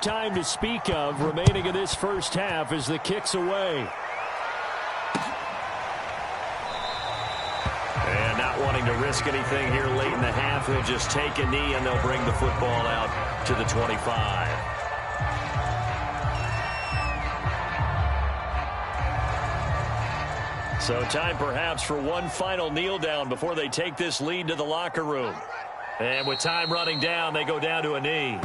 time to speak of remaining in this first half as the kick's away. And not wanting to risk anything here late in the half, he'll just take a knee and they'll bring the football out to the 25. So time perhaps for one final kneel down before they take this lead to the locker room. And with time running down, they go down to a knee.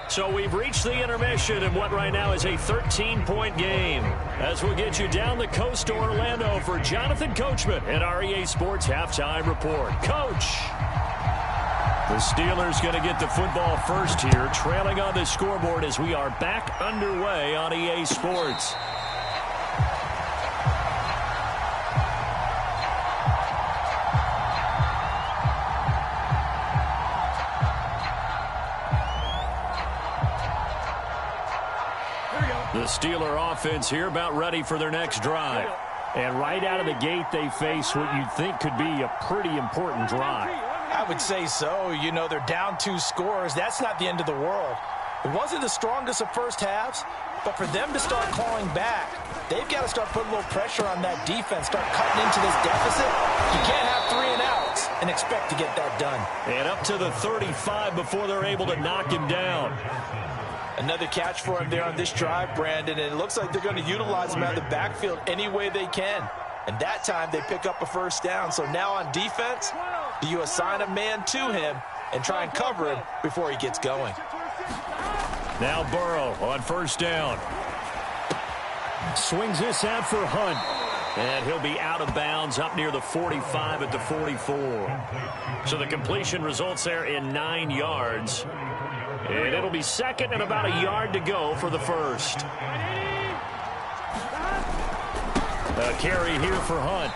So we've reached the intermission in what right now is a 13-point game. As we'll get you down the coast to Orlando for Jonathan Coachman and our EA Sports Halftime Report. Coach! The Steelers going to get the football first here, trailing on the scoreboard as we are back underway on EA Sports. The Steeler offense here about ready for their next drive. And right out of the gate, they face what you'd think could be a pretty important drive. I would say so. You know, they're down 2 scores. That's not the end of the world. It wasn't the strongest of first halves, but for them to start clawing back, they've got to start putting a little pressure on that defense, start cutting into this deficit. You can't have 3 and outs and expect to get that done. And up to the 35 before they're able to knock him down. Another catch for him there on this drive, Brandon, and it looks like they're going to utilize him out of the backfield any way they can. And that time they pick up a first down. So now on defense, do you assign a man to him and try and cover him before he gets going? Now Burrow on first down. Swings this out for Hunt. And he'll be out of bounds up near the 45 at the 44. So the completion results there in 9 yards. And it'll be second and about a yard to go for the first. A carry here for Hunt.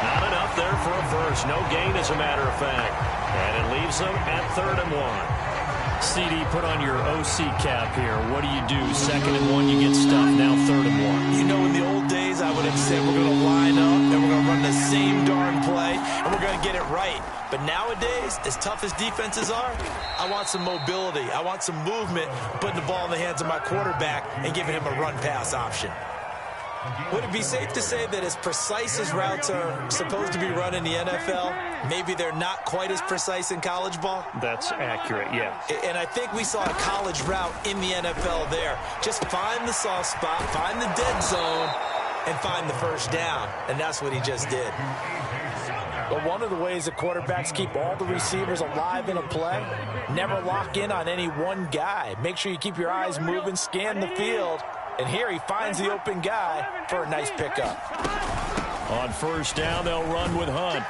Not enough there for a first. No gain, as a matter of fact. And it leaves them at 3rd and 1. CD, put on your OC cap here. What do you do? 2nd and 1, you get stuffed. Now 3rd and 1. You know, in the old days, I would have said we're going to line up and we're going to run the same darn play and we're going to get it right. But nowadays, as tough as defenses are, I want some mobility. I want some movement, putting the ball in the hands of my quarterback and giving him a run-pass option. Would it be safe to say that as precise as routes are supposed to be run in the NFL, maybe they're not quite as precise in college ball? That's accurate, yeah. And I think we saw a college route in the NFL there. Just find the soft spot, find the dead zone, and find the first down. And that's what he just did. But one of the ways that quarterbacks keep all the receivers alive in a play, never lock in on any one guy. Make sure you keep your eyes moving, scan the field. And here he finds the open guy for a nice pickup. On first down, they'll run with Hunt.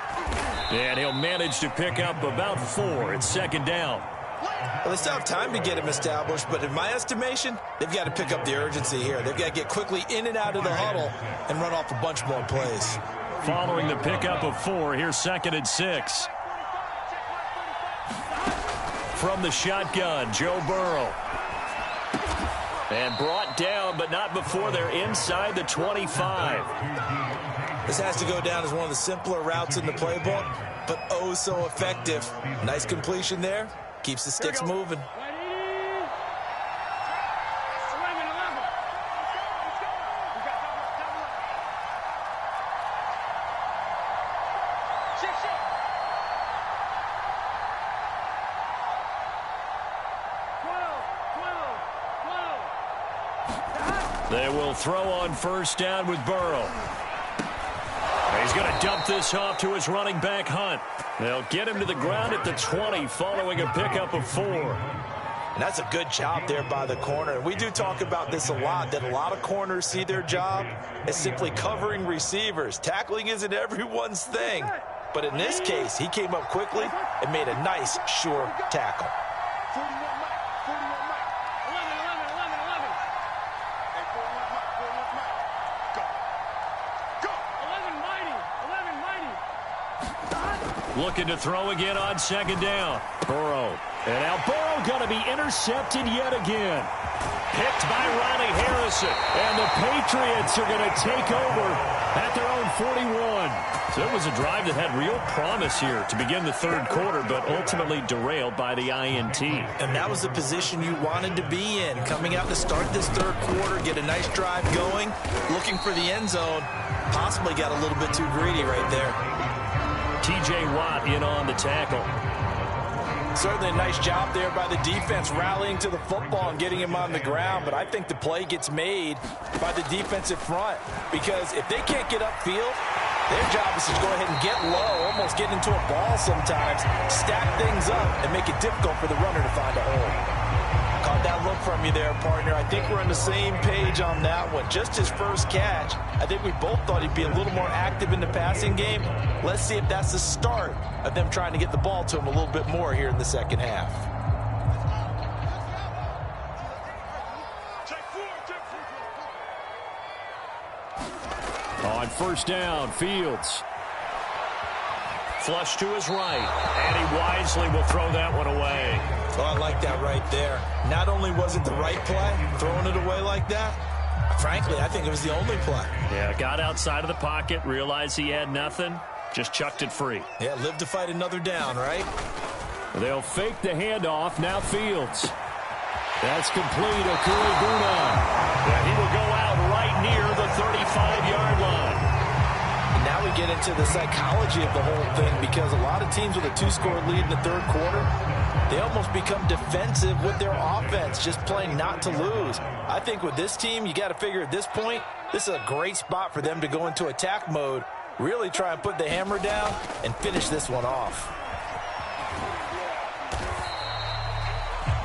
And he'll manage to pick up about 4 at 2nd down. Well, they still have time to get him established, but in my estimation, they've got to pick up the urgency here. They've got to get quickly in and out of the huddle and run off a bunch more plays. Following the pickup of 4, here's 2nd and 6. From the shotgun, Joe Burrow. And brought down, but not before they're inside the 25. This has to go down as one of the simpler routes in the playbook, but oh so effective. Nice completion there. Keeps the sticks moving. They will throw on first down with Burrow. He's going to dump this off to his running back, Hunt. They'll get him to the ground at the 20 following a pickup of 4. And that's a good job there by the corner. We do talk about this a lot, that a lot of corners see their job as simply covering receivers. Tackling isn't everyone's thing. But in this case, he came up quickly and made a nice, sure tackle. Looking to throw again on 2nd down. Burrow. And now Burrow going to be intercepted yet again. Picked by Ronnie Harrison. And the Patriots are going to take over at their own 41. So it was a drive that had real promise here to begin the third quarter, but ultimately derailed by the INT. And that was the position you wanted to be in. Coming out to start this third quarter, get a nice drive going, looking for the end zone. Possibly got a little bit too greedy right there. T.J. Watt in on the tackle. Certainly a nice job there by the defense rallying to the football and getting him on the ground. But I think the play gets made by the defensive front, because if they can't get upfield, their job is to go ahead and get low, almost get into a ball sometimes, stack things up, and make it difficult for the runner to find a hole. Caught that look from you there, partner. I think we're on the same page on that one. Just his first catch, I think we both thought he'd be a little more active in the passing game. Let's see if that's the start of them trying to get the ball to him a little bit more here in the second half. On first down, Fields. Flush to his right, and he wisely will throw that one away. Oh, I like that right there. Not only was it the right play, throwing it away like that, frankly, I think it was the only play. Yeah, got outside of the pocket, realized he had nothing, just chucked it free. Yeah, live to fight another down, right? They'll fake the handoff. Now Fields. That's complete. Okui-Buna. Yeah, he will go out right near the 35-yard line. And now we get into the psychology of the whole thing, because a lot of teams with a 2-score lead in the third quarter, they almost become defensive with their offense, just playing not to lose. I think with this team, you got to figure at this point, this is a great spot for them to go into attack mode, really try and put the hammer down and finish this one off.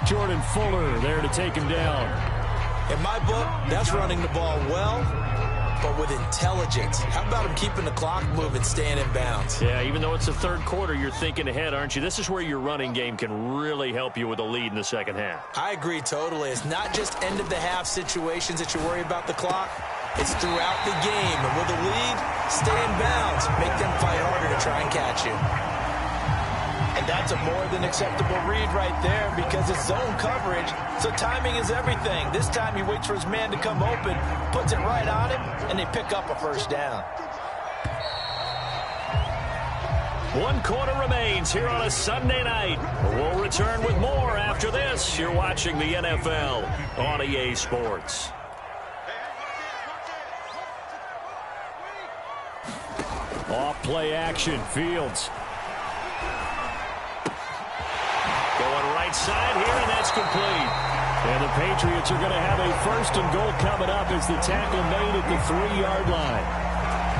Jordan Fuller there to take him down. In my book, that's running the ball well, but with intelligence. How about him keeping the clock moving, staying in bounds? Yeah, even though it's the third quarter, you're thinking ahead, aren't you? This is where your running game can really help you with a lead in the second half. I agree totally. It's not just end-of-the-half situations that you worry about the clock. It's throughout the game. And with a lead, stay in bounds. Make them fight harder to try and catch you. And that's a more than acceptable read right there, because it's zone coverage, so timing is everything. This time he waits for his man to come open, puts it right on him, and they pick up a first down. 1 quarter remains here on a Sunday night. We'll return with more after this. You're watching the NFL on EA Sports. Off play action, Fields. Going right side here, and that's complete. And the Patriots are going to have a first and goal coming up as the tackle made at the 3-yard line.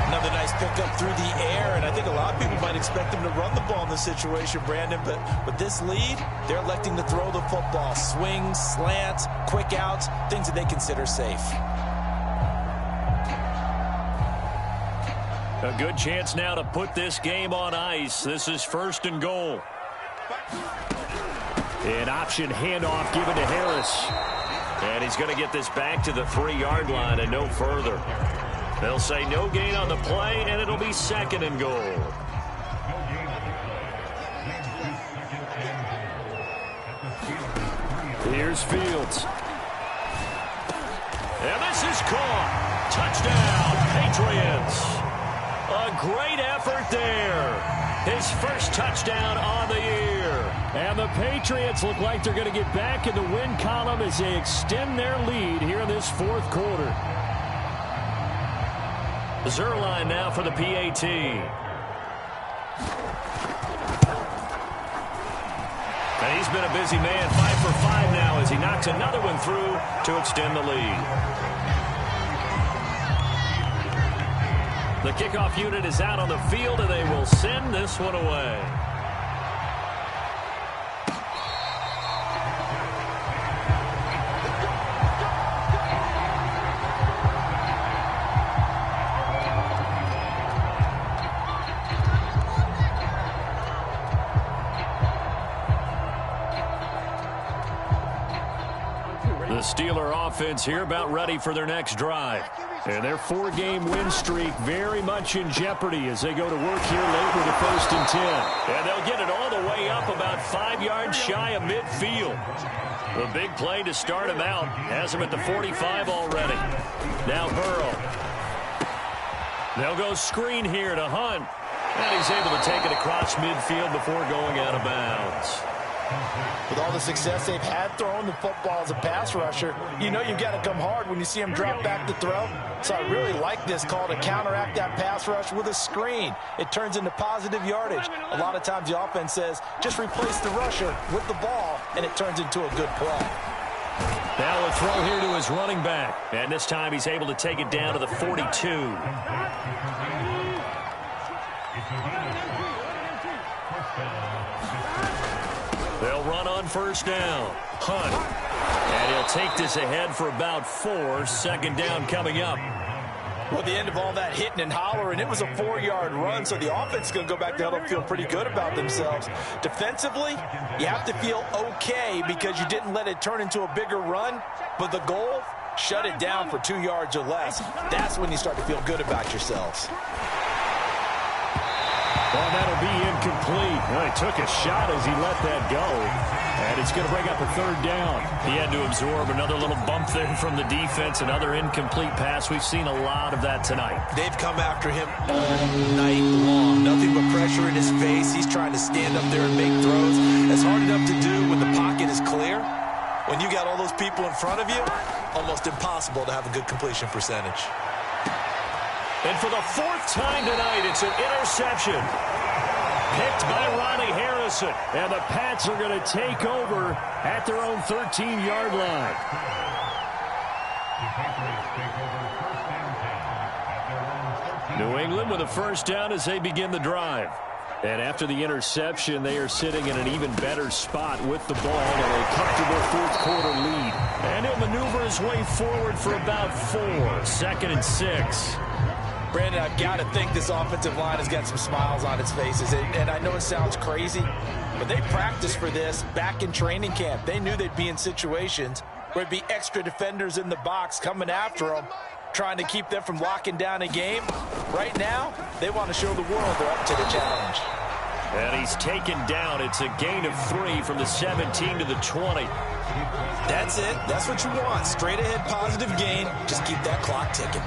Another nice pickup through the air, and I think a lot of people might expect them to run the ball in this situation, Brandon, but with this lead, they're electing to throw the football. Swings, slants, quick outs, things that they consider safe. A good chance now to put this game on ice. This is first and goal. An option handoff given to Harris. And he's going to get this back to the 3-yard line and no further. They'll say no gain on the play, and it'll be second and goal. Here's Fields. And this is caught. Touchdown, Patriots. A great effort there. His first touchdown on the year. And the Patriots look like they're going to get back in the win column as they extend their lead here in this fourth quarter. Zerline now for the PAT. And he's been a busy man, 5 for 5 now as he knocks another one through to extend the lead. The kickoff unit is out on the field, and they will send this one away. The Steeler offense here about ready for their next drive. And their 4-game win streak very much in jeopardy as they go to work here late with a 1st and 10. And they'll get it all the way up about 5 yards shy of midfield. The big play to start him out has him at the 45 already. Now Burrow. They'll go screen here to Hunt. And he's able to take it across midfield before going out of bounds. With all the success they've had throwing the football as a pass rusher, you know you've got to come hard when you see him drop back to throw. So I really like this call to counteract that pass rush with a screen. It turns into positive yardage. A lot of times the offense says, just replace the rusher with the ball, and it turns into a good play. Now a throw here to his running back. And this time he's able to take it down to the 42. They'll run on first down. Hunt. And he'll take this ahead for about 4. Second down coming up. Well, the end of all that hitting and hollering, it was a 4-yard run, so the offense is going to go back there and feel pretty good about themselves. Defensively, you have to feel okay because you didn't let it turn into a bigger run, but the goal, shut it down for 2 yards or less. That's when you start to feel good about yourselves. Well, that'll be incomplete. Well, he took a shot as he let that go. And it's going to bring up a third down. He had to absorb another little bump there from the defense. Another incomplete pass. We've seen a lot of that tonight. They've come after him all night long. Nothing but pressure in his face. He's trying to stand up there and make throws. It's hard enough to do when the pocket is clear. When you got all those people in front of you, almost impossible to have a good completion percentage. And for the 4th time tonight, it's an interception. Picked by Ronnie Harrison. And the Pats are going to take over at their own 13-yard line. New England with a first down as they begin the drive. And after the interception, they are sitting in an even better spot with the ball and a comfortable fourth-quarter lead. And he'll maneuver his way forward for about 4. 2nd and 6. Brandon, I've got to think this offensive line has got some smiles on its faces. And I know it sounds crazy, but they practiced for this back in training camp. They knew they'd be in situations where there'd be extra defenders in the box coming after them, trying to keep them from locking down a game. Right now, they want to show the world they're up to the challenge. And he's taken down. It's a gain of 3 from the 17 to the 20. That's it. That's what you want. Straight ahead positive gain. Just keep that clock ticking.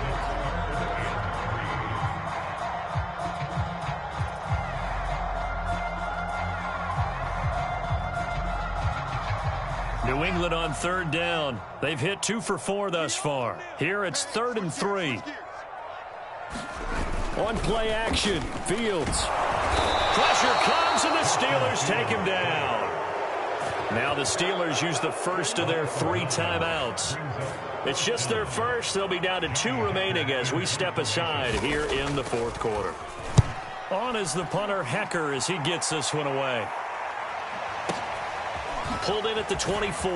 New England on 3rd down. They've hit 2 for 4 thus far. Here it's 3rd and 3. On play action, Fields. Pressure comes and the Steelers take him down. Now the Steelers use the first of their 3 timeouts. It's just their first. They'll be down to 2 remaining as we step aside here in the 4th quarter. On is the punter Hecker as he gets this one away. Pulled in at the 24.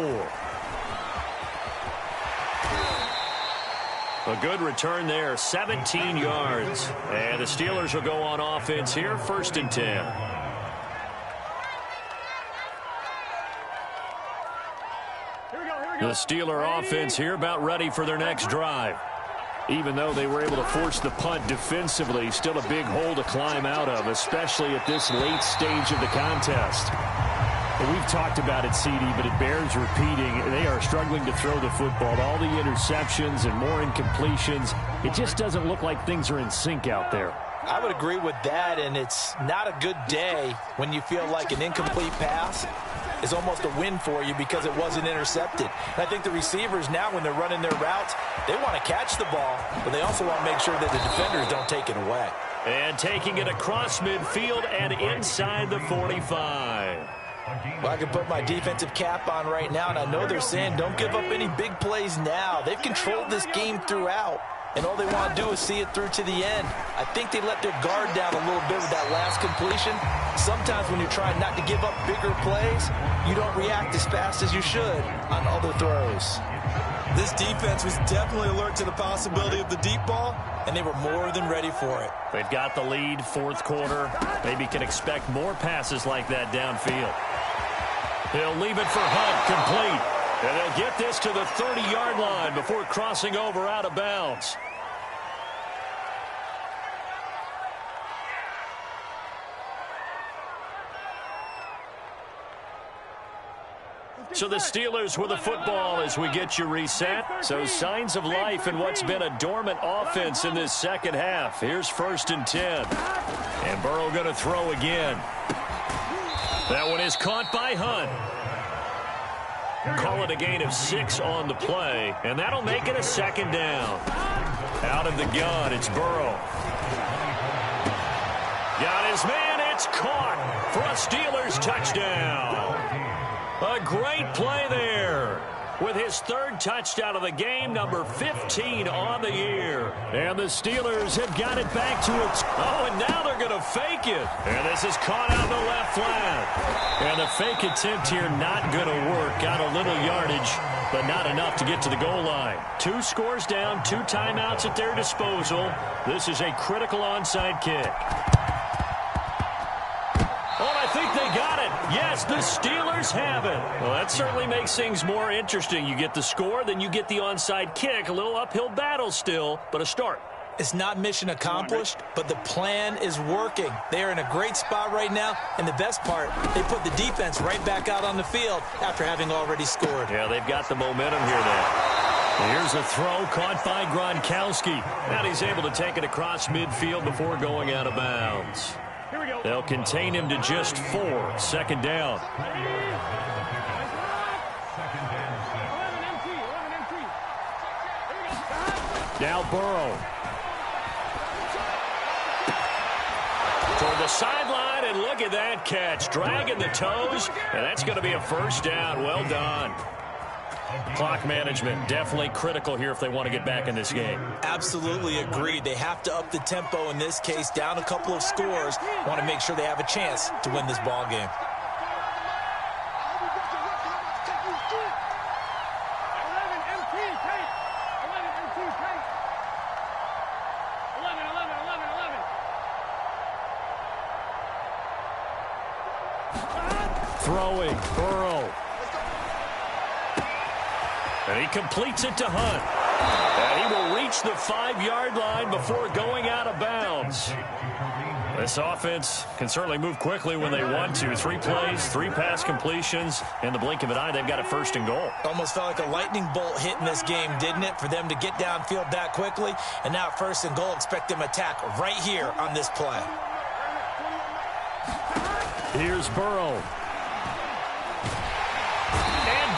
A good return there, 17 yards. And the Steelers will go on offense here, 1st and 10. The Steeler offense here about ready for their next drive. Even though they were able to force the punt defensively, still a big hole to climb out of, especially at this late stage of the contest. We've talked about it, CD, but it bears repeating. They are struggling to throw the football. All the interceptions and more incompletions. It just doesn't look like things are in sync out there. I would agree with that, and it's not a good day when you feel like an incomplete pass is almost a win for you because it wasn't intercepted. And I think the receivers now, when they're running their routes, they want to catch the ball, but they also want to make sure that the defenders don't take it away. And taking it across midfield and inside the 45. Well, I can put my defensive cap on right now, and I know they're saying don't give up any big plays now. They've controlled this game throughout, and all they want to do is see it through to the end. I think they let their guard down a little bit with that last completion. Sometimes when you're trying not to give up bigger plays, you don't react as fast as you should on other throws. This defense was definitely alert to the possibility of the deep ball, and they were more than ready for it. They've got the lead, 4th quarter. Maybe can expect more passes like that downfield. He'll leave it for Hunt, complete. And they'll get this to the 30-yard line before crossing over out of bounds. So the Steelers with the football as we get you reset. So signs of life in what's been a dormant offense in this second half. Here's 1st and 10. And Burrow going to throw again. That one is caught by Hunt. Call it a gain of 6 on the play, and that'll make it a 2nd down. Out of the gun, it's Burrow. Got his man, it's caught for a Steelers touchdown. A great play there with his 3rd touchdown of the game, number 15 on the year. And the Steelers have got it back to its... Oh, and now they're going to fake it. And this is caught out in the left flat. And the fake attempt here not going to work. Got a little yardage, but not enough to get to the goal line. 2 scores down, 2 timeouts at their disposal. This is a critical onside kick. I think they got it. Yes, the Steelers have it. Well, that certainly makes things more interesting. You get the score, then you get the onside kick. A little uphill battle still, but a start. It's not mission accomplished, but the plan is working. They're in a great spot right now, and the best part, they put the defense right back out on the field after having already scored. Yeah, they've got the momentum here now. Here's a throw caught by Gronkowski. Now he's able to take it across midfield before going out of bounds. They'll contain him to just 4. 2nd down. Now Burrow. Toward the sideline, and look at that catch. Dragging the toes, and that's going to be a 1st down. Well done. Clock management definitely critical here if they want to get back in this game. Absolutely agreed. They have to up the tempo in this case, down a couple of scores. Want to make sure they have a chance to win this ball game. Throwing, Burrow. And he completes it to Hunt. And he will reach the 5-yard line before going out of bounds. This offense can certainly move quickly when they want to. 3 plays, 3 pass completions. In the blink of an eye, they've got a 1st and goal. Almost felt like a lightning bolt hit in this game, didn't it? For them to get downfield that quickly. And now 1st and goal, expect them to attack right here on this play. Here's Burrow.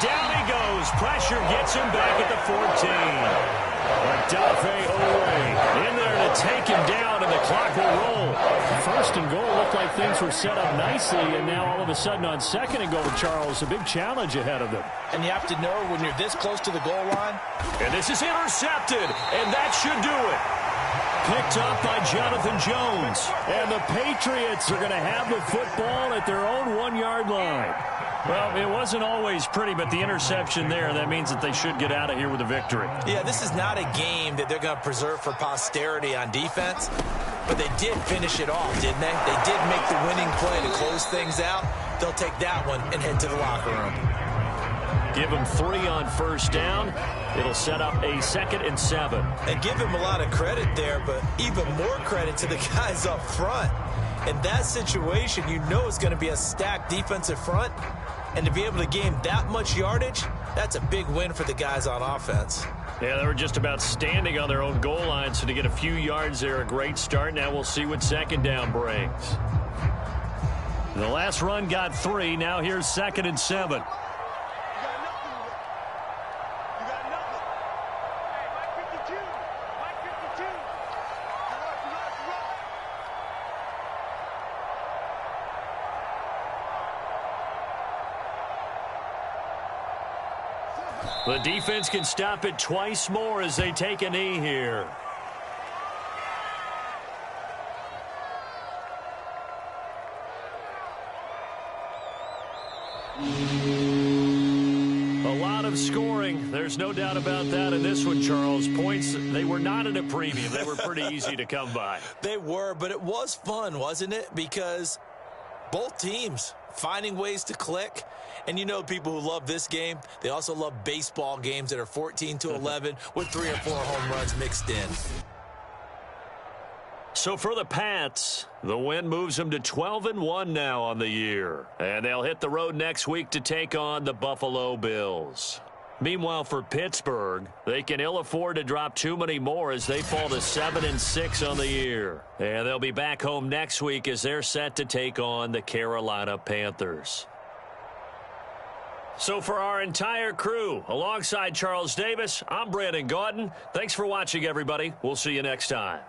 Down he goes. Pressure gets him back at the 14. In there to take him down, and the clock will roll. 1st and goal looked like things were set up nicely, and now all of a sudden on 2nd and goal, Charles, a big challenge ahead of them. And you have to know when you're this close to the goal line. And this is intercepted, and that should do it. Picked up by Jonathan Jones. And the Patriots are going to have the football at their own 1-yard line. Well, it wasn't always pretty, but the interception there, that means that they should get out of here with a victory. Yeah, this is not a game that they're going to preserve for posterity on defense, but they did finish it off, didn't they? They did make the winning play to close things out. They'll take that one and head to the locker room. Give them 3 on 1st down. It'll set up a 2nd and 7. And give him a lot of credit there, but even more credit to the guys up front. In that situation, you know it's going to be a stacked defensive front. And to be able to gain that much yardage, that's a big win for the guys on offense. Yeah, they were just about standing on their own goal line, so to get a few yards there, a great start. Now we'll see what 2nd down brings. The last run got 3. Now here's 2nd and 7. The defense can stop it twice more as they take a knee here. A lot of scoring. There's no doubt about that in this one, Charles. Points, they were not at a premium. They were pretty easy to come by. They were, but it was fun, wasn't it? Because both teams finding ways to click. And you know people who love this game, they also love baseball games that are 14-11 with 3 or 4 home runs mixed in. So for the Pats, the win moves them to 12-1 now on the year. And they'll hit the road next week to take on the Buffalo Bills. Meanwhile, for Pittsburgh, they can ill afford to drop too many more as they fall to 7-6 on the year. And they'll be back home next week as they're set to take on the Carolina Panthers. So for our entire crew, alongside Charles Davis, I'm Brandon Gaudin. Thanks for watching, everybody. We'll see you next time.